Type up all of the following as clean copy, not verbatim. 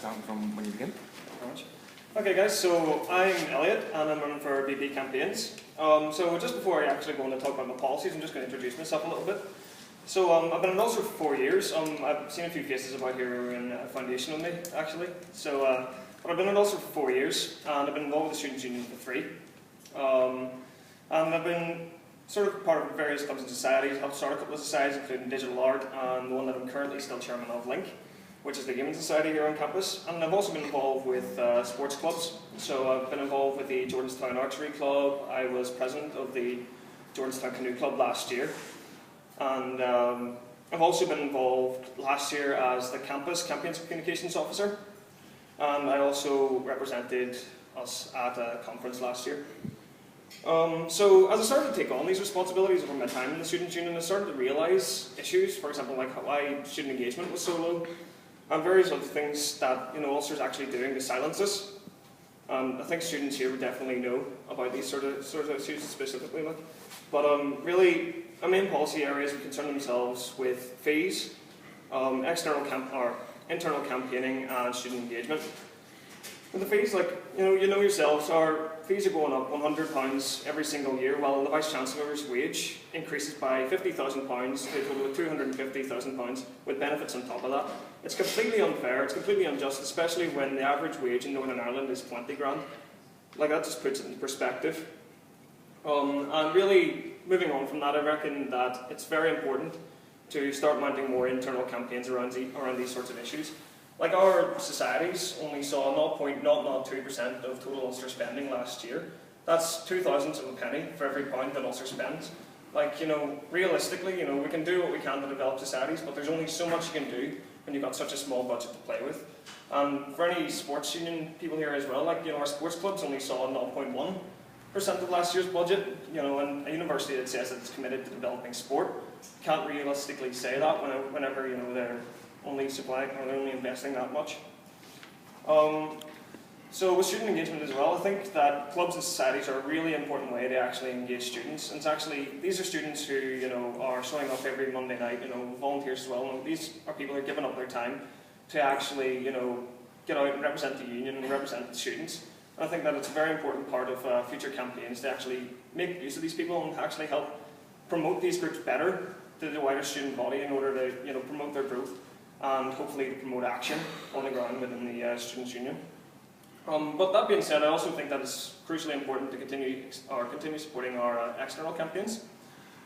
starting from when you begin. Thank you very much. Okay guys, so I'm Elliot and I'm running for VP campaigns. So just before I actually go on to talk about my policies, I'm just going to introduce myself a little bit. So I've been an Ulster for 4 years. I've seen a few faces about here who are in foundation with me actually. So, but I've been an Ulster for 4 years and I've been involved with the Students' Union for 3. And I've been sort of part of various clubs and societies. I've started a couple of societies including Digital Art and the one that I'm currently still chairman of, Link, which is the gaming society here on campus. And I've also been involved with sports clubs. So I've been involved with the Jordanstown Archery Club. I was president of the Jordanstown Canoe Club last year. And I've also been involved last year as the campus campaigns communications officer. And I also represented us at a conference last year. So as I started to take on these responsibilities over my time in the Students' Union, I started to realise issues, for example, like why student engagement was so low, and various other things that Ulster's actually doing to silence us. I think students here would definitely know about these sort of issues specifically. But really, our main policy areas would concern themselves with fees, internal campaigning, and student engagement. With the fees, you know yourselves, our fees are going up £100 every single year, while the Vice-Chancellor's wage increases by £50,000 to a total of £250,000, with benefits on top of that. It's completely unfair, it's completely unjust, especially when the average wage in Northern Ireland is 20 grand. That just puts it in perspective. And really, moving on from that, I reckon that it's very important to start mounting more internal campaigns around these sorts of issues. Our societies only saw 0.002% of total Ulster spending last year. That's 0.002 of a penny for every pound that Ulster spends. Realistically, we can do what we can to develop societies, but there's only so much you can do when you've got such a small budget to play with. And for any sports union people here as well, our sports clubs only saw 0.1% of last year's budget, and a university that says that it's committed to developing sport can't realistically say that whenever they're only investing that much. So with student engagement as well, I think that clubs and societies are a really important way to actually engage students. And these are students who are showing up every Monday night, volunteers as well. And these are people who are giving up their time to actually get out and represent the union and represent the students. And I think that it's a very important part of future campaigns to actually make use of these people and actually help promote these groups better to the wider student body in order to promote their growth and hopefully to promote action on the ground within the Students' Union. But that being said, I also think that it's crucially important to continue supporting our external campaigns.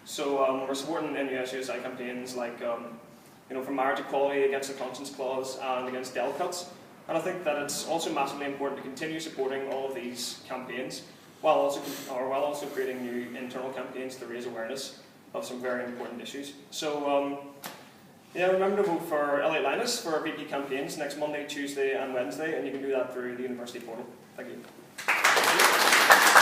So we're supporting NUS-USI campaigns for marriage equality, against the conscience clause, and against Dell cuts. And I think that it's also massively important to continue supporting all of these campaigns while also creating new internal campaigns to raise awareness of some very important issues. So yeah, remember to vote for Elliot Lyness for VP campaigns next Monday, Tuesday and Wednesday, and you can do that through the university portal. Thank you.